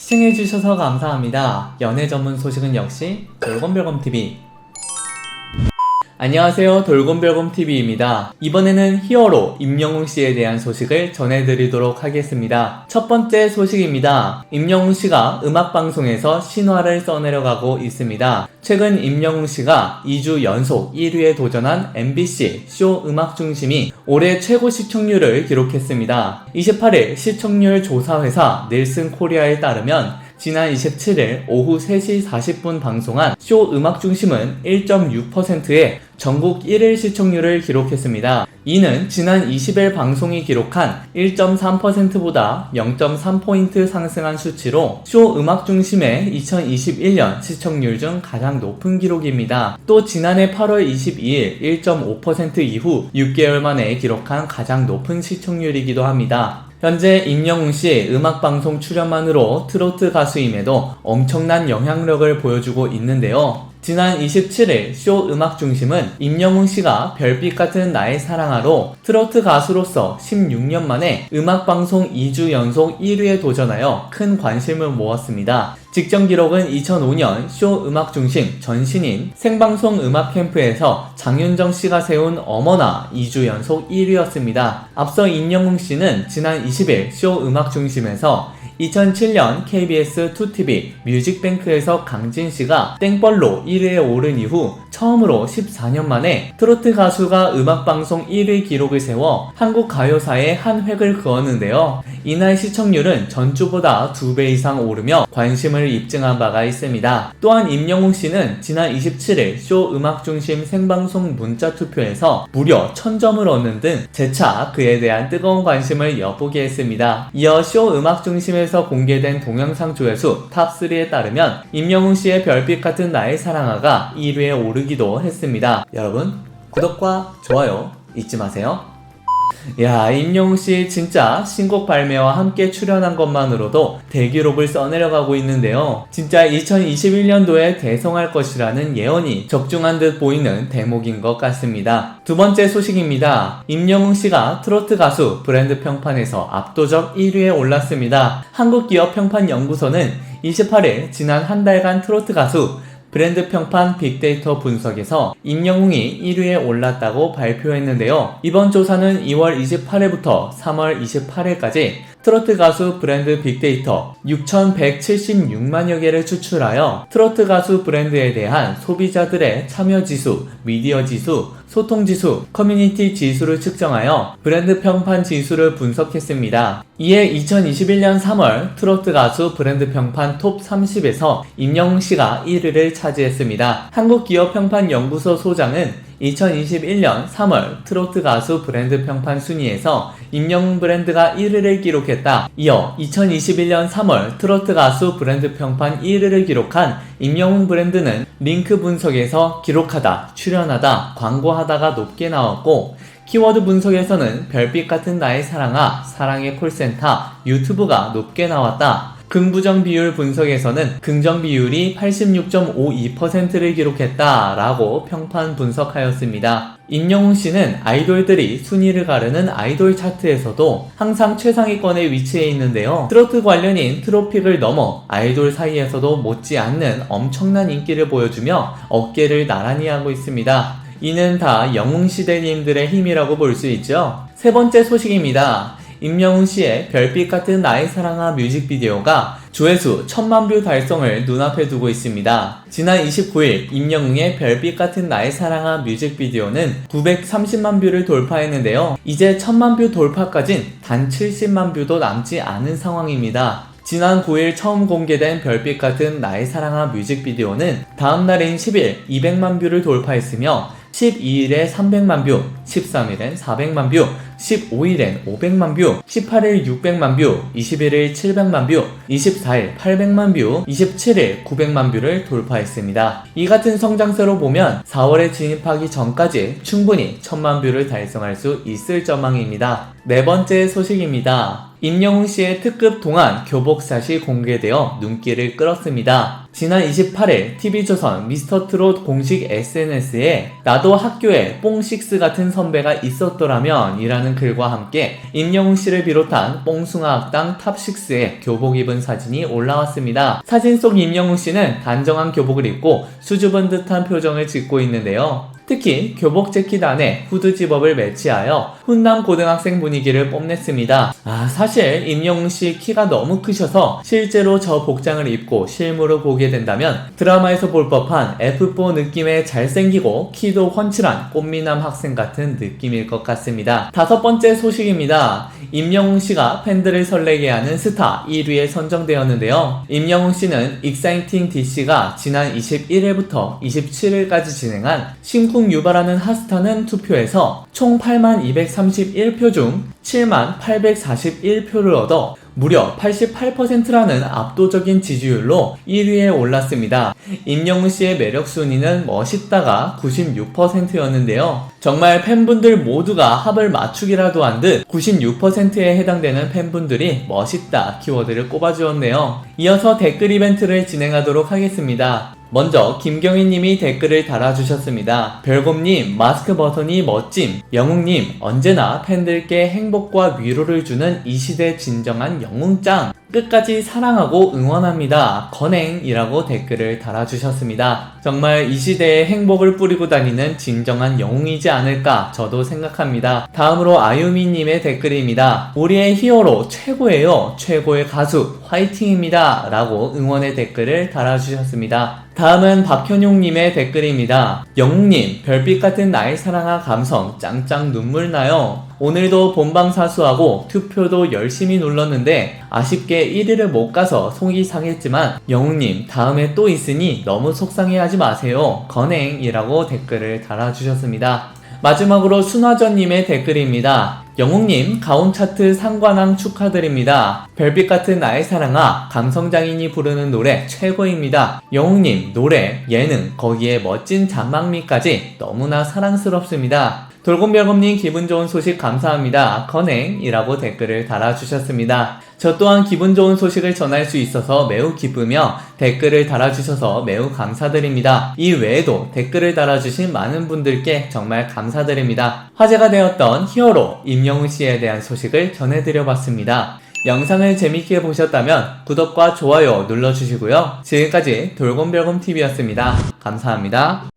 시청해주셔서 감사합니다. 연애 전문 소식은 역시 돌곰별곰TV. 안녕하세요, 돌곰별곰TV입니다. 이번에는 히어로 임영웅씨에 대한 소식을 전해드리도록 하겠습니다. 첫 번째 소식입니다. 임영웅씨가 음악방송에서 신화를 써내려가고 있습니다. 최근 임영웅씨가 2주 연속 1위에 도전한 MBC 쇼 음악중심이 올해 최고 시청률을 기록했습니다. 28일 시청률 조사회사 닐슨 코리아에 따르면 지난 27일 오후 3시 40분 방송한 쇼 음악중심은 1.6%의 전국 1일 시청률을 기록했습니다. 이는 지난 20일 방송이 기록한 1.3%보다 0.3포인트 상승한 수치로 쇼 음악중심의 2021년 시청률 중 가장 높은 기록입니다. 또 지난해 8월 22일 1.5% 이후 6개월 만에 기록한 가장 높은 시청률이기도 합니다. 현재 임영웅씨 음악방송 출연만으로 트로트 가수임에도 엄청난 영향력을 보여주고 있는데요. 지난 27일 쇼 음악중심은 임영웅씨가 별빛 같은 나의 사랑아로 트로트 가수로서 16년 만에 음악방송 2주 연속 1위에 도전하여 큰 관심을 모았습니다. 직전 기록은 2005년 쇼 음악중심 전신인 생방송 음악캠프에서 장윤정씨가 세운 어머나 2주 연속 1위였습니다. 앞서 임영웅씨는 지난 20일 쇼 음악중심에서 2007년 KBS 2TV 뮤직뱅크에서 강진씨가 땡벌로 1위에 오른 이후 처음으로 14년 만에 트로트 가수가 음악방송 1위 기록을 세워 한국 가요사에 한 획을 그었는데요. 이날 시청률은 전주보다 2배 이상 오르며 관심을 입증한 바가 있습니다. 또한 임영웅씨는 지난 27일 쇼 음악중심 생방송 문자투표에서 무려 1000점을 얻는 등 재차 그에 대한 뜨거운 관심을 엿보게 했습니다. 이어 쇼 음악중심에서 공개된 동영상 조회수 탑3에 따르면 임영웅씨의 별빛 같은 나의 사랑아가 1위에 오르기도 했습니다. 여러분 구독과 좋아요 잊지 마세요. 야, 임영웅씨 진짜 신곡 발매와 함께 출연한 것만으로도 대기록을 써내려가고 있는데요. 진짜 2021년도에 대성할 것이라는 예언이 적중한 듯 보이는 대목인 것 같습니다. 두 번째 소식입니다. 임영웅씨가 트로트 가수 브랜드 평판에서 압도적 1위에 올랐습니다. 한국기업평판연구소는 28일 지난 한 달간 트로트 가수 브랜드 평판 빅데이터 분석에서 임영웅이 1위에 올랐다고 발표했는데요. 이번 조사는 2월 28일부터 3월 28일까지 트로트 가수 브랜드 빅데이터 6,176만여 개를 추출하여 트로트 가수 브랜드에 대한 소비자들의 참여 지수, 미디어 지수, 소통 지수, 커뮤니티 지수를 측정하여 브랜드 평판 지수를 분석했습니다. 이에 2021년 3월 트로트 가수 브랜드 평판 톱 30에서 임영웅씨가 1위를 차지했습니다. 한국기업평판연구소 소장은 2021년 3월 트로트 가수 브랜드 평판 순위에서 임영웅 브랜드가 1위를 기록했다. 이어 2021년 3월 트로트 가수 브랜드 평판 1위를 기록한 임영웅 브랜드는 링크 분석에서 기록하다, 출연하다, 광고하다가 높게 나왔고 키워드 분석에서는 별빛 같은 나의 사랑아, 사랑의 콜센터, 유튜브가 높게 나왔다. 긍부정 비율 분석에서는 긍정 비율이 86.52%를 기록했다라고 평판 분석하였습니다. 임영웅씨는 아이돌들이 순위를 가르는 아이돌 차트에서도 항상 최상위권에 위치해 있는데요. 트로트 관련인 트로픽을 넘어 아이돌 사이에서도 못지않는 엄청난 인기를 보여주며 어깨를 나란히 하고 있습니다. 이는 다 영웅시대님들의 힘이라고 볼 수 있죠. 세 번째 소식입니다. 임영웅씨의 별빛 같은 나의 사랑아 뮤직비디오가 조회수 1000만 뷰 달성을 눈앞에 두고 있습니다. 지난 29일 임영웅의 별빛 같은 나의 사랑아 뮤직비디오는 930만 뷰를 돌파했는데요. 이제 1000만 뷰 돌파까진 단 70만 뷰도 남지 않은 상황입니다. 지난 9일 처음 공개된 별빛 같은 나의 사랑아 뮤직비디오는 다음날인 10일 200만 뷰를 돌파했으며 12일에 300만 뷰, 13일엔 400만 뷰, 15일엔 500만 뷰, 18일 600만 뷰, 21일 700만 뷰, 24일 800만 뷰, 27일 900만 뷰를 돌파했습니다. 이 같은 성장세로 보면 4월에 진입하기 전까지 충분히 1000만 뷰를 달성할 수 있을 전망입니다. 네 번째 소식입니다. 임영웅 씨의 특급 동안 교복샷이 공개되어 눈길을 끌었습니다. 지난 28일 TV조선 미스터트롯 공식 SNS에 나도 학교에 뽕식스 같은 선배가 있었더라면 이라는 글과 함께 임영웅 씨를 비롯한 뽕숭아 악당 탑6의 교복 입은 사진이 올라왔습니다. 사진 속 임영웅 씨는 단정한 교복을 입고 수줍은 듯한 표정을 짓고 있는데요. 특히 교복 재킷 안에 후드 집업을 매치하여 훈남 고등학생 분위기를 뽐냈습니다. 사실 임영웅 씨 키가 너무 크셔서 실제로 저 복장을 입고 실물을 보게 된다면 드라마에서 볼 법한 F4 느낌의 잘생기고 키도 훤칠한 꽃미남 학생 같은 느낌일 것 같습니다. 다섯 번째 소식입니다. 임영웅 씨가 팬들을 설레게 하는 스타 1위에 선정되었는데요. 임영웅 씨는 익사이팅 DC가 지난 21일부터 27일까지 진행한 심쿵 유발하는 핫스타는 투표에서 총 8231표 중 7841표를 얻어 무려 88%라는 압도적인 지지율로 1위에 올랐습니다. 임영웅 씨의 매력 순위는 멋있다가 96%였는데요. 정말 팬분들 모두가 합을 맞추기라도 한 듯 96%에 해당되는 팬분들이 멋있다 키워드를 꼽아주었네요. 이어서 댓글 이벤트를 진행하도록 하겠습니다. 먼저 김경희님이 댓글을 달아주셨습니다. 별곰님 마스크 버튼이 멋짐. 영웅님 언제나 팬들께 행복과 위로를 주는 이 시대 진정한 영웅짱. 끝까지 사랑하고 응원합니다. 건행이라고 댓글을 달아주셨습니다. 정말 이 시대에 행복을 뿌리고 다니는 진정한 영웅이지 않을까 저도 생각합니다. 다음으로 아유미님의 댓글입니다. 우리의 히어로 최고예요. 최고의 가수 화이팅입니다. 라고 응원의 댓글을 달아주셨습니다. 다음은 박현용님의 댓글입니다. 영웅님 별빛 같은 나의 사랑아 감성 짱짱 눈물 나요. 오늘도 본방사수하고 투표도 열심히 눌렀는데 아쉽게 1위를 못 가서 속이 상했지만 영웅님 다음에 또 있으니 너무 속상해하지 마세요. 건행이라고 댓글을 달아주셨습니다. 마지막으로 순화전님의 댓글입니다. 영웅님 가온 차트 상관왕 축하드립니다. 별빛 같은 나의 사랑아 감성장인이 부르는 노래 최고입니다. 영웅님 노래, 예능, 거기에 멋진 잔망미까지 너무나 사랑스럽습니다. 돌곰별곰님 기분 좋은 소식 감사합니다. 건행이라고 댓글을 달아주셨습니다. 저 또한 기분 좋은 소식을 전할 수 있어서 매우 기쁘며 댓글을 달아주셔서 매우 감사드립니다. 이 외에도 댓글을 달아주신 많은 분들께 정말 감사드립니다. 화제가 되었던 히어로 임영웅 씨에 대한 소식을 전해드려봤습니다. 영상을 재밌게 보셨다면 구독과 좋아요 눌러주시고요. 지금까지 돌곰별곰TV였습니다. 감사합니다.